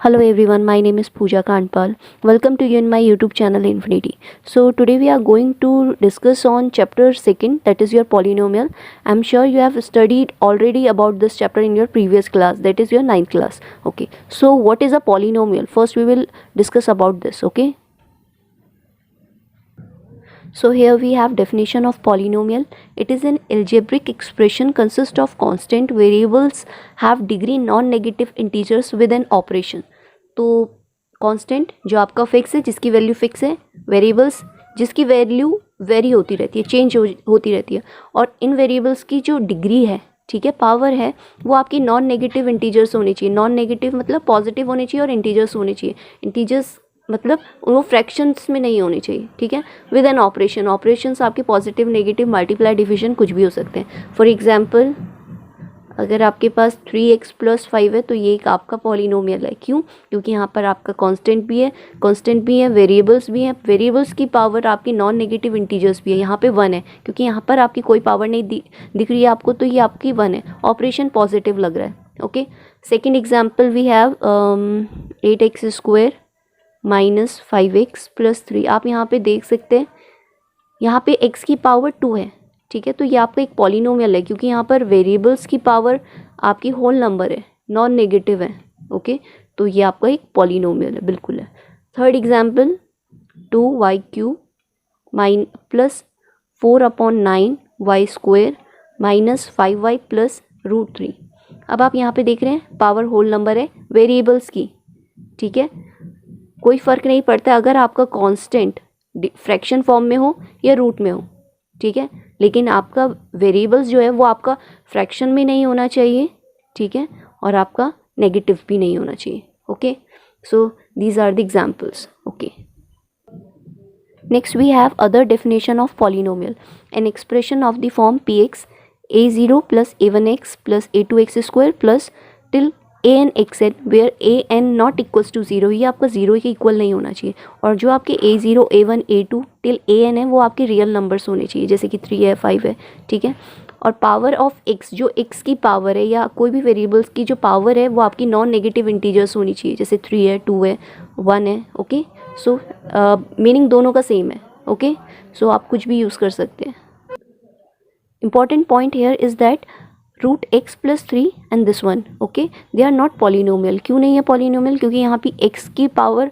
Hello everyone, my name is Pooja Kandpal. Welcome to you in my YouTube channel Infinity. So today we are going to discuss on chapter 2, that is your polynomial. I'm sure you have studied already about this chapter in your previous class, that is your 9th class. Okay, so what is a polynomial? First we will discuss about this. Okay, so here we have definition of polynomial. It is an algebraic expression consist of constant variables have degree non-negative integers with an operation. तो constant जो आपका fix है, जिसकी value fix है, variables जिसकी value very होती रहती है, चेंज होती रहती है, और इन वेरिएबल्स की जो डिग्री है, ठीक है, पावर है, वो आपकी नॉन नेगेटिव इंटीजर्स होनी चाहिए. नॉन नेगेटिव मतलब पॉजिटिव होने चाहिए और इंटीजर्स होने चाहिए. इंटीजर्स मतलब वो फ्रैक्शंस में नहीं होनी चाहिए. ठीक है, विद एन ऑपरेशन. ऑपरेशंस आपके पॉजिटिव, नेगेटिव, मल्टीप्लाई, डिविजन कुछ भी हो सकते हैं. फॉर एग्जांपल अगर आपके पास 3x + 5 है तो ये एक आपका पॉलिनोमियल है. क्यों? क्योंकि यहाँ पर आपका कांस्टेंट भी है, वेरिएबल्स भी हैं. वेरिएबल्स की पावर आपकी नॉन नेगेटिव इंटीजर्स भी है. यहाँ पे 1 है क्योंकि यहाँ पर आपकी कोई पावर नहीं दिख रही है आपको, तो ये आपकी 1 है. ऑपरेशन पॉजिटिव लग रहा है. Okay, second example we have 8x² - 5x + 3. आप यहाँ पे देख सकते हैं, यहाँ पे x की पावर 2 है. ठीक है, तो ये आपका एक पॉलिनोमियल है क्योंकि यहाँ पर वेरिएबल्स की पावर आपकी होल नंबर है, नॉन नेगेटिव है. ओके, तो ये आपका एक पॉलिनोमियल है, बिल्कुल है. Third example 2y³ + 4/9y² - 5y + √3. अब आप यहाँ पे देख रहे हैं पावर होल नंबर है वेरिएबल्स की. ठीक है, कोई फ़र्क नहीं पड़ता अगर आपका कांस्टेंट फ्रैक्शन फॉर्म में हो या रूट में हो. ठीक है, लेकिन आपका वेरिएबल्स जो है वो आपका फ्रैक्शन में नहीं होना चाहिए. ठीक है, और आपका नेगेटिव भी नहीं होना चाहिए. Okay, so these are the examples. Okay, next we have other definition of polynomial. An expression of the form px a0 + a1x + a2x² + till an(xn) where an not equals to 0. ये आपका 0 के equal नहीं होना चाहिए. और जो आपके a0, a1, a2 till an है वो आपके रियल नंबर्स होने चाहिए, जैसे कि 3 है, 5 है. ठीक है, और पावर ऑफ x, जो x की पावर है या कोई भी वेरिएबल्स की जो पावर है वो आपकी नॉन नेगेटिव इंटीजर्स होनी चाहिए, जैसे 3 है, 2 है, 1 है. ओके, सो मीनिंग दोनों का सेम है. ओके, सो आप कुछ भी यूज़ कर सकते हैं. Important point here is that √x + 3 and this one, okay, they are not polynomial. क्यों नहीं है polynomial? क्योंकि यहाँ पे x की पावर,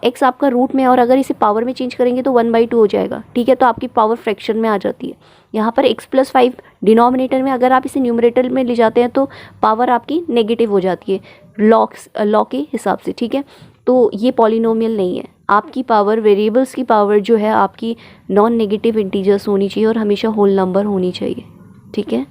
x आपका रूट में है और अगर इसे पावर में चेंज करेंगे तो 1/2 हो जाएगा. ठीक है, तो आपकी पावर फ्रैक्शन में आ जाती है. यहाँ पर x + 5 डिनोमिनेटर में, अगर आप इसे न्यूमरेटर में ले जाते हैं तो पावर आपकी नेगेटिव हो जाती है लॉ के हिसाब से. ठीक है, तो ये पॉलिनोमियल नहीं है. आपकी पावर, वेरिएबल्स की पावर जो है आपकी नॉन नेगेटिव इंटीजर्स होनी चाहिए और हमेशा होल नंबर होनी चाहिए. ठीक है,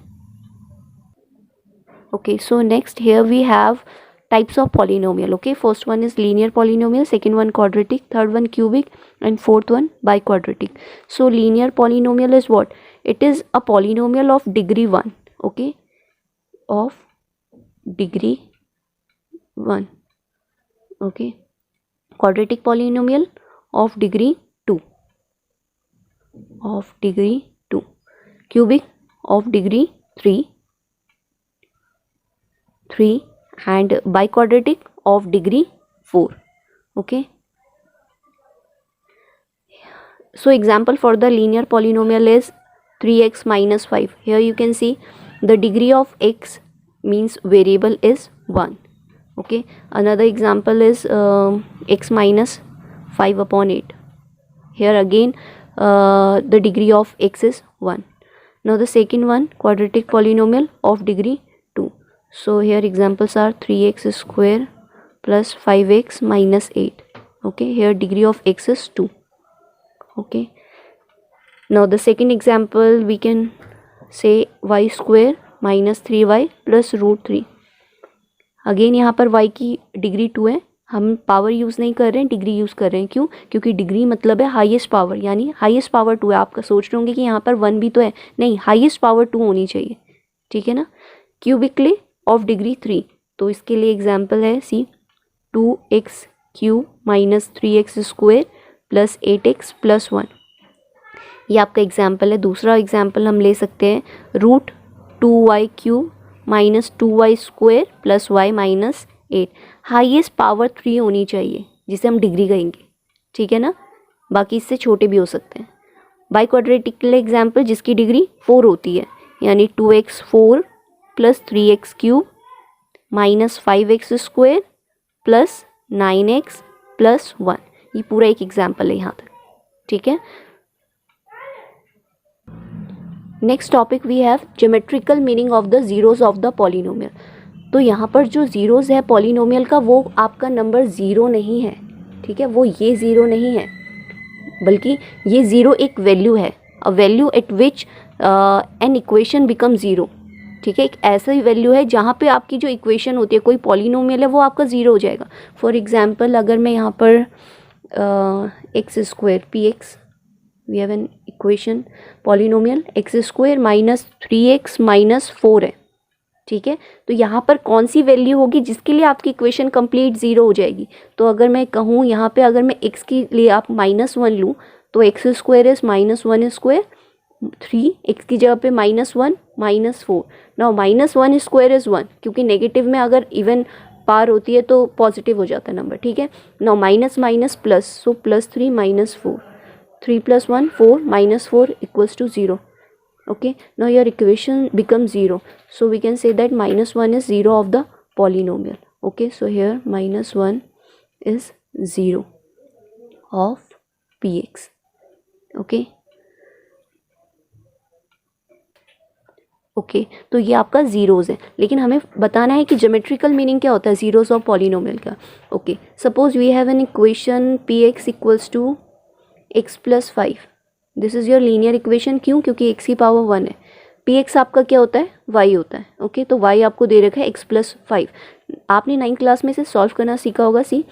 okay, so next here we have types of polynomial. Okay, first one is linear polynomial, second one quadratic, third one cubic, and fourth one biquadratic. So linear polynomial is what? It is a polynomial of degree 1. Okay, of degree 1. Okay, quadratic polynomial of degree 2, of degree 2, cubic of degree 3, and biquadratic of degree 4. Okay, so example for the linear polynomial is 3x - 5. Here you can see the degree of x means variable is 1. Okay, another example is x - 5/8. Here again the degree of x is 1. Now the second one, quadratic polynomial of degree 2. So here examples are 3x² + 5x - 8. Okay, here degree of x is 2. Okay, now the second example we can say y² - 3y + √3. Again यहाँ पर y की degree 2 है. हम power use नहीं कर रहे हैं, degree use कर रहे हैं. क्यों? क्योंकि डिग्री मतलब है हाईएस्ट पावर, यानी हाईएस्ट पावर 2 है. आपका सोच रहे होंगे कि यहाँ पर 1 भी तो है, नहीं, हाईएस्ट पावर 2 होनी चाहिए. ठीक है ना. क्यूबिकली ऑफ डिग्री 3, तो इसके लिए एग्जाम्पल है सी 2x³ - 3x² + 8x + 1. ये आपका एग्जाम्पल है. दूसरा एग्जाम्पल हम ले सकते हैं √2y³ - 2y² + y - 8. Highest power 3 होनी चाहिए जिसे हम डिग्री कहेंगे, ठीक है ना, बाकी इससे छोटे भी हो सकते हैं। बाई क्वाड्रेटिक के लिए एग्जाम्पल जिसकी डिग्री 4 होती है, यानी 2x4 plus 3x cube minus 5x square plus 9x plus 1, ये पूरा एक एग्जाम्पल है यहाँ तक, ठीक है। Next topic we have geometrical meaning of the zeros of the polynomial. तो यहाँ पर जो जीरोज है पॉलिनोमियल का वो आपका नंबर ज़ीरो नहीं है, ठीक है, वो ये ज़ीरो नहीं है, बल्कि ये ज़ीरो एक वैल्यू है, a value eight which an equation become zero, ठीक है, एक ऐसा ही वैल्यू है जहाँ पे आपकी जो इक्वेशन होती है, कोई पॉलिनोमियल है, वो आपका ज़ीरो हो जाएगा। फॉर एग्जांपल अगर मैं यहाँ पर X square P X, we have an equation polynomial X square minus 3x minus 4 है, ठीक है। तो यहाँ पर कौन सी वैल्यू होगी जिसके लिए आपकी इक्वेशन कंप्लीट ज़ीरो हो जाएगी। तो अगर मैं कहूँ यहाँ पे अगर मैं x के लिए आप -1 लूँ तो x square is -1 square 3, x की जगह पे -1 -4, नाउ -1 स्क्वायर इज़ 1, क्योंकि नेगेटिव में अगर इवन पार होती है तो पॉजिटिव हो जाता है नंबर, ठीक है। Now minus minus plus, so +3 -4, 3 + 1 4 -4 equals to 0. Okay, now your equation becomes 0, so we can say that -1 is 0 of the polynomial. Okay, so here -1 is 0 of px. Okay, okay तो ये आपका zeros है, लेकिन हमें बताना है कि ज्योमेट्रिकल मीनिंग क्या होता है ज़ीरोज़ ऑफ पॉलिनोमियल का। Okay, suppose we have an equation P X equals to X plus 5, this is your linear equation. क्यों? क्योंकि एक्स की पावर 1 है। पी एक्स आपका क्या होता है? वाई होता है। ओके, तो वाई आपको दे रखा है एक्स प्लस 5। आपने 9th क्लास में से सॉल्व करना सीखा होगा। सी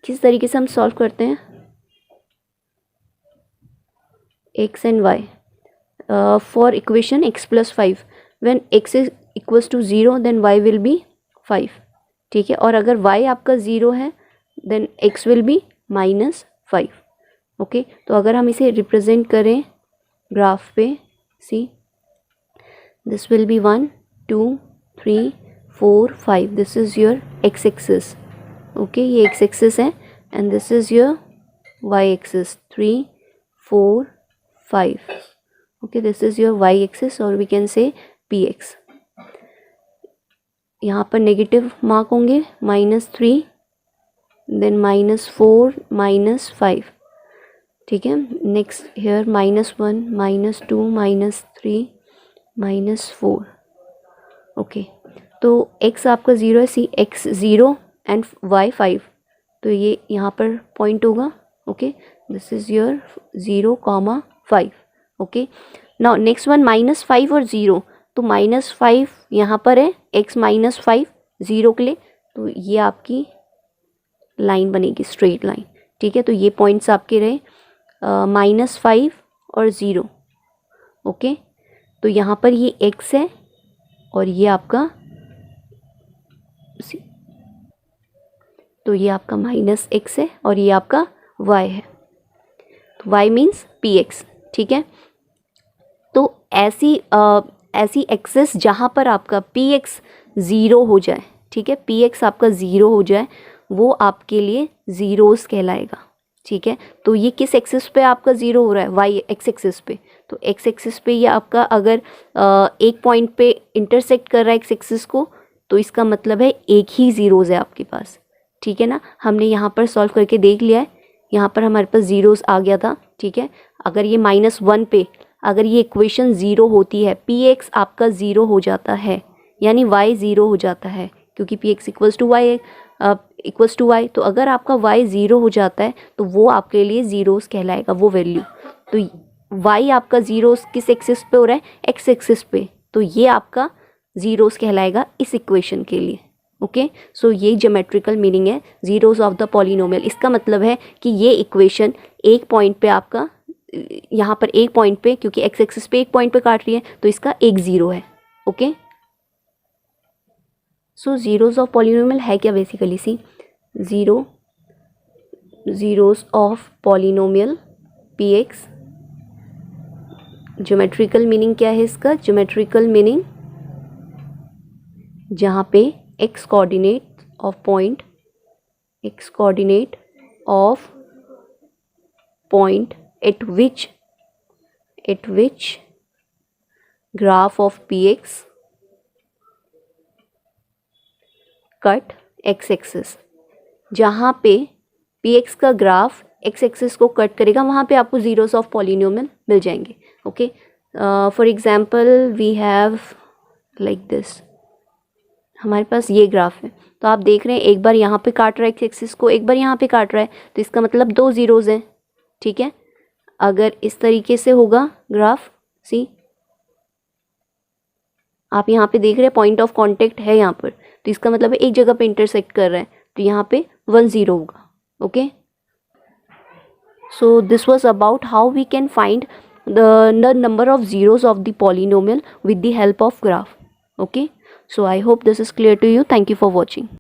किस तरीके से हम सॉल्व करते हैं X and Y for equation X plus 5, when X is equals to 0 then Y will be 5, ठीक है। और अगर वाई आपका 0 है then X will be -5। Okay, तो अगर हम इसे रिप्रेजेंट करें ग्राफ पे, see this will be 1 2 3 4 5, this is your X axis. Okay, ये एक्स एक्सिस है and this is your Y axis 3 4 5। Okay, this is your Y axis और we can say P X. यहाँ पर negative mark होंगे -3 then -4 -5, ठीक है। Next here -1 -2 -3 -4। Okay, तो x आपका 0 है, सी x 0 एंड y 5, तो ये यहाँ पर पॉइंट होगा। Okay, this is your 0, 5। Okay, now next one -5 और 0, तो -5 यहाँ पर है, x -5 0 के लिए, तो ये आपकी लाइन बनेगी स्ट्रेट लाइन, ठीक है। तो ये पॉइंट्स आपके रहे -5 और 0। ओके, तो यहाँ पर ये x है और ये आपका तो ये आपका -x है और ये आपका y है, तो y मीन्स px, ठीक है। तो ऐसी एक्सेस जहाँ पर आपका px 0 हो जाए, ठीक है, px आपका 0 हो जाए, वो आपके लिए ज़ीरोज़ कहलाएगा, ठीक है। तो ये किस एक्सिस पे आपका 0 हो रहा है? वाई एक्स एक्सिस पे। तो एक्स एक्सिस पे ये आपका अगर एक पॉइंट पे इंटरसेक्ट कर रहा है एक्स एक्सिस को, तो इसका मतलब है एक ही ज़ीरोज़ है आपके पास, ठीक है ना। हमने यहाँ पर सॉल्व करके देख लिया है, यहाँ पर हमारे पास ज़ीरोज़ आ गया था, ठीक है। अगर ये -1 पे अगर ये इक्वेशन 0 होती है, पी एक्स आपका 0 हो जाता है, यानी वाई 0 हो जाता है, क्योंकि P X equals to Y, तो अगर आपका y 0 हो जाता है तो वो आपके लिए ज़ीरोज़ कहलाएगा, वो वैल्यू। तो y आपका ज़ीरोज़ किस एक्सिस पे हो रहा है? एक्स एक्सिस पे, तो ये आपका ज़ीरोज़ कहलाएगा इस इक्वेशन के लिए। ओके, सो ये ज्योमेट्रिकल मीनिंग है ज़ीरोज़ ऑफ द पॉलिनोमियल। इसका मतलब है कि ये इक्वेशन एक पॉइंट पे आपका, यहाँ पर एक पॉइंट पे, क्योंकि एक्स एक्सिस पे एक पॉइंट पे काट रही है, तो इसका एक 0 है। Okay, so zeros of polynomial है क्या basically? See zeros of polynomial P X, geometrical meaning क्या है इसका? ज्योमेट्रिकल मीनिंग जहाँ पे X coordinate of point, x coordinate of point at which graph of px cut x axis, जहाँ पे px का ग्राफ x एक्सिस को cut करेगा वहाँ पे आपको ज़ीरोस ऑफ पॉलिनोमियल मिल जाएंगे. Okay, for example we have like this. हमारे पास ये ग्राफ है, तो आप देख रहे हैं एक बार यहाँ पे काट रहा है x एक्सिस को, एक बार यहाँ पे काट रहा है, तो इसका मतलब दो ज़ीरोज़ हैं. ठीक है, अगर इस तरीके से होगा ग्राफ, सी आप यहाँ पे देख रहे हैं पॉइंट ऑफ कांटेक्ट है यहाँ पर, तो इसका मतलब एक जगह पे इंटरसेक्ट कर रहा है, तो यहाँ पे 1 0 होगा. Okay, so this was about how we can find the number of zeros of the polynomial with the help of graph. Okay, so I hope this is clear to you. Thank you for watching.